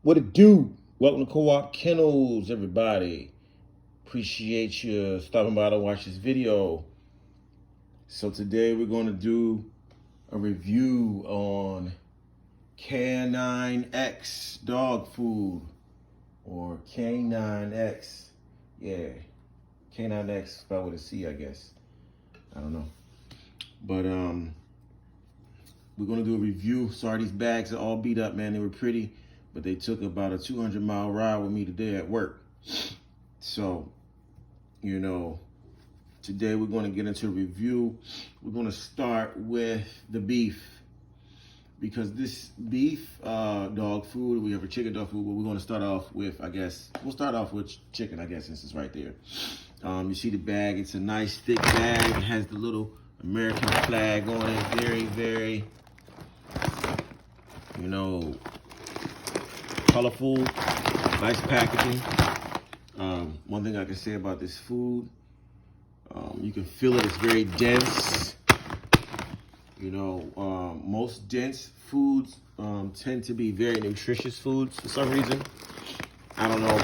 What it do? Welcome to Co-op Kennels, everybody. Appreciate you stopping by to watch this video. So today we're going to do a review on CanineX dog food, or CanineX. Yeah, CanineX spelled with a C, I guess. I don't know. But we're gonna do a review. Sorry, these bags are all beat up, man. They were pretty, but they took about a 200-mile ride with me today at work. So, you know, today we're gonna get into a review. We're gonna start with the beef, because this beef dog food, we have a chicken dog food, but we're gonna start off with, I guess, we'll start off with chicken, I guess, since it's right there. You see the bag, it's a nice thick bag. It has the little American flag on it. Very, very, you know, colorful, nice packaging. One thing I can say about this food, you can feel it, it's very dense. You know, most dense foods tend to be very nutritious foods for some reason. I don't know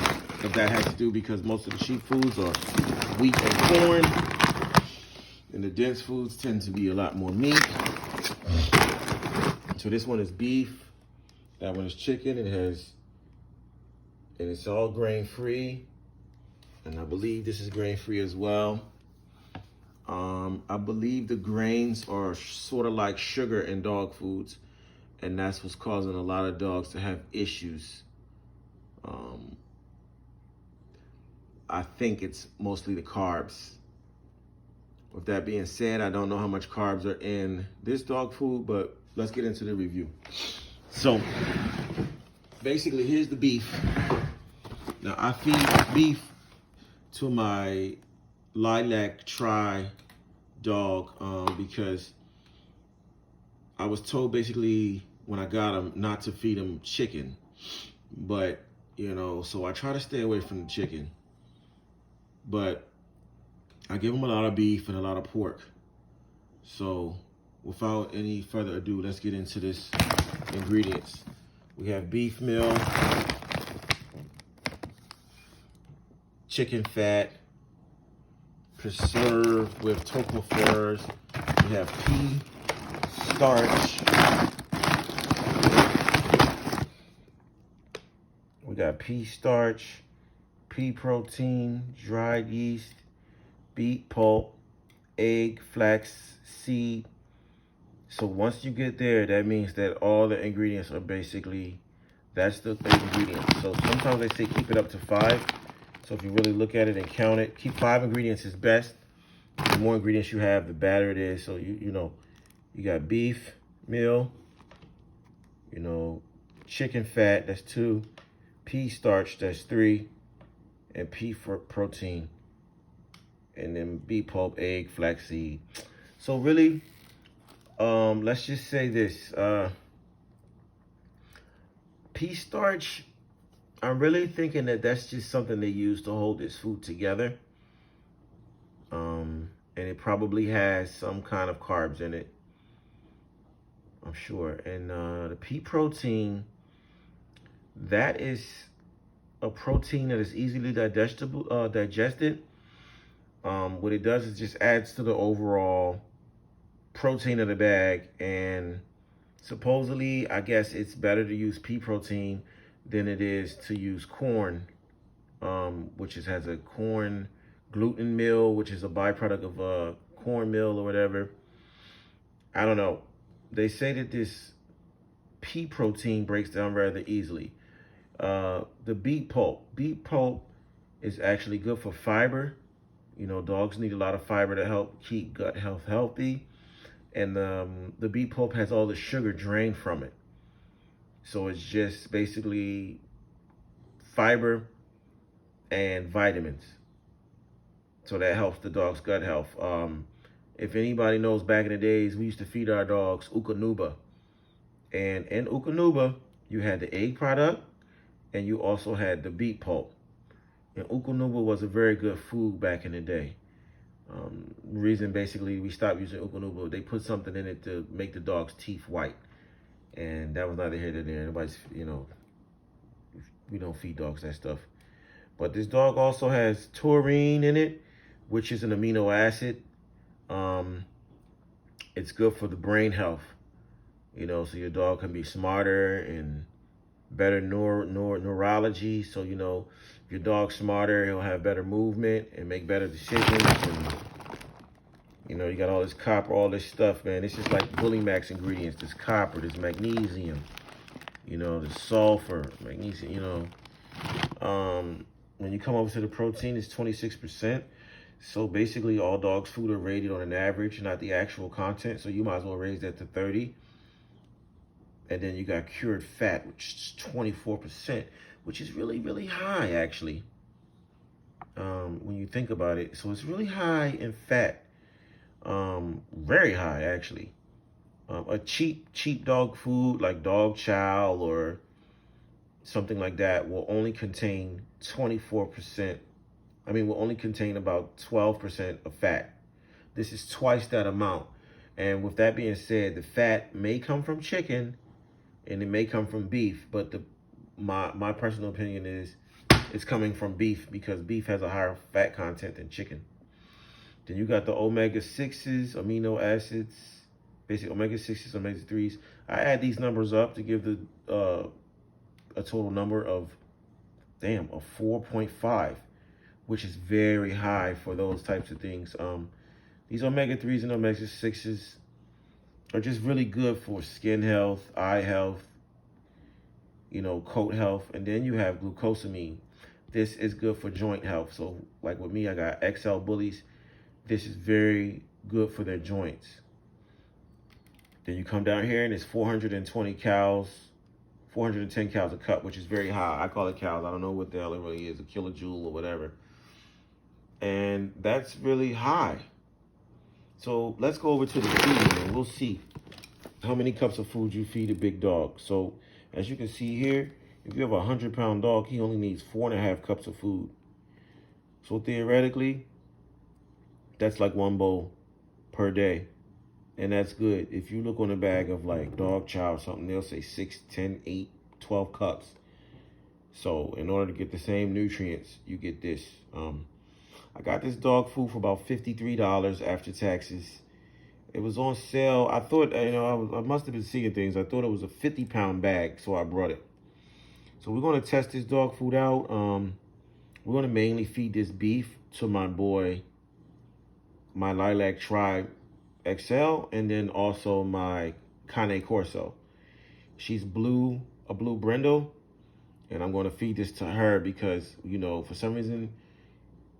if that has to do because most of the cheap foods are wheat and corn, and the dense foods tend to be a lot more meat. So this one is beef, that one is chicken. It's all grain free, and I believe this is grain free as well. I believe the grains are sort of like sugar in dog foods, and that's what's causing a lot of dogs to have issues. I think it's mostly the carbs. With that being said, I don't know how much carbs are in this dog food, but let's get into the review. So basically, here's the beef. Now, I feed beef to my lilac tri dog because I was told basically when I got him not to feed him chicken. But, you know, so I try to stay away from the chicken. But I give him a lot of beef and a lot of pork. So without any further ado, let's get into this ingredients. We have beef meal, chicken fat, preserved with tocopherols. We have pea starch. We got pea starch, pea protein, dried yeast, beet pulp, egg, flax seed. So once you get there, that means that all the ingredients are basically, that's the ingredients. So sometimes they say keep it up to 5. So if you really look at it and count it, keep 5 ingredients is best. The more ingredients you have, the better it is. So you know, you got beef meal, you know, chicken fat, that's 2, pea starch, that's 3, and pea for protein, and then beet pulp, egg, flaxseed. So really, let's just say this, pea starch, I'm really thinking that that's just something they use to hold this food together. And it probably has some kind of carbs in it, I'm sure. And the pea protein, that is a protein that is easily digestible, digested. What it does is just adds to the overall protein of the bag, and supposedly, I guess it's better to use pea protein than it is to use corn, which has a corn gluten meal, which is a byproduct of corn meal or whatever. I don't know. They say that this pea protein breaks down rather easily. The beet pulp is actually good for fiber. You know, dogs need a lot of fiber to help keep gut health healthy. And the beet pulp has all the sugar drained from it. So it's just basically fiber and vitamins. So that helps the dog's gut health. If anybody knows, back in the days, we used to feed our dogs Ukanuba. And in Ukanuba, you had the egg product, and you also had the beet pulp. And Ukanuba was a very good food back in the day. Reason basically we stopped using Ukanuba, they put something in it to make the dog's teeth white. And that was neither here nor there. Nobody's, you know, We don't feed dogs that stuff. But this dog also has taurine in it, which is an amino acid. Um, it's good for the brain health. You know, so your dog can be smarter and better neurology. So, you know, if your dog's smarter, he'll have better movement and make better decisions. And, you know, you got all this copper, all this stuff, man. It's just like Bully Max ingredients. This copper, this magnesium, you know, the sulfur, magnesium, you know. When you come over to the protein, it's 26%. So basically all dogs' food are rated on an average, not the actual content. So you might as well raise that to 30. And then you got cured fat, which is 24%, which is really, really high, actually, when you think about it. So it's really high in fat, very high, actually. A cheap dog food like dog chow or something like that will only contain 24%. Will only contain about 12% of fat. This is twice that amount. And with that being said, the fat may come from chicken, and it may come from beef, but my personal opinion is it's coming from beef because beef has a higher fat content than chicken. Then you got the omega-6s, amino acids, basic omega-6s, omega-3s. I add these numbers up to give the a total number of 4.5, which is very high for those types of things. These omega-3s and omega-6s are just really good for skin health, eye health, you know, coat health. And then you have glucosamine. This is good for joint health. So like with me, I got XL bullies. This is very good for their joints. Then you come down here and it's 420 calories, 410 calories a cup, which is very high. I call it calories. I don't know what the hell it really is, a kilojoule or whatever. And that's really high. So let's go over to the feeding and we'll see how many cups of food you feed a big dog. So as you can see here, if you have a 100-pound dog, he only needs 4.5 cups of food. So theoretically, that's like 1 bowl per day. And that's good. If you look on a bag of like dog chow or something, they'll say 6, 10, 8, 12 cups. So in order to get the same nutrients, you get this. I got this dog food for about $53 after taxes. It was on sale. I thought, you know, I must have been seeing things. I thought it was a 50-pound bag, so I brought it. So we're going to test this dog food out. We're going to mainly feed this beef to my boy, my Lilac Tribe XL, and then also my Cane Corso. She's a blue brindle, and I'm going to feed this to her because, you know, for some reason,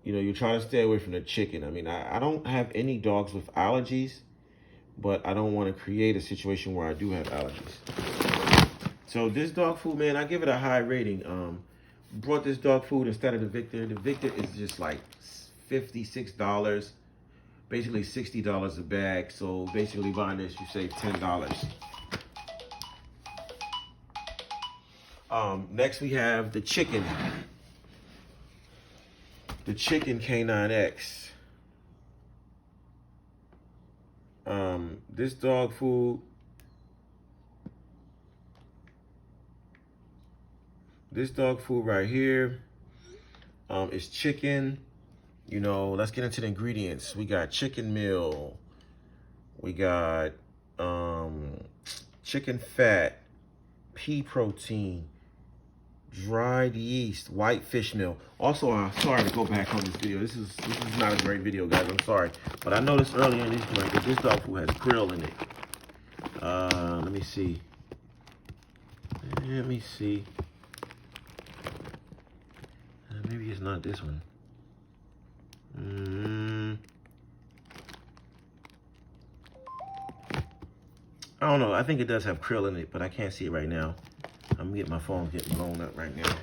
you know, you're trying to stay away from the chicken. I mean, I don't have any dogs with allergies, but I don't want to create a situation where I do have allergies. So this dog food, man, I give it a high rating. Brought this dog food instead of the Victor. The Victor is just like $56, basically $60 a bag. So basically buying this, you save $10. Next we have the chicken. The chicken CanineX. This dog food, right here, is chicken. You know, let's get into the ingredients. We got chicken meal. We got chicken fat, pea protein, dried yeast, white fish meal. Also, sorry to go back on this video. This is not a great video, guys. I'm sorry, but I noticed earlier in this joint that this dog food has krill in it. Let me see. Maybe it's not this one. I don't know. I think it does have krill in it, but I can't see it right now. I'm gonna get my phone getting blown up right now.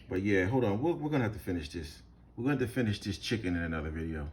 But yeah, hold on. We're gonna have to finish this. We're gonna have to finish this chicken in another video.